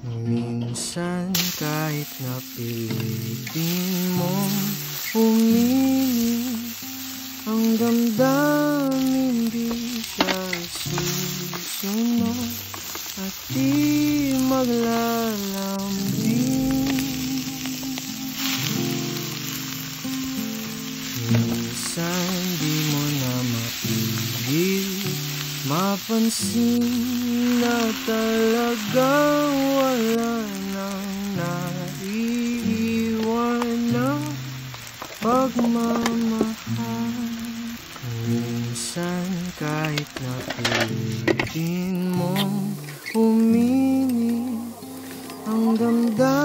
Minsan kahit napilitin mong umingin, ang damdamin di siya susunod at di maglalambing. Minsan di mo na mapigil mapansin na talagang wala nang naiiwan ng pagmamahal. Minsan kahit napilitin mong umingin, ang damdamin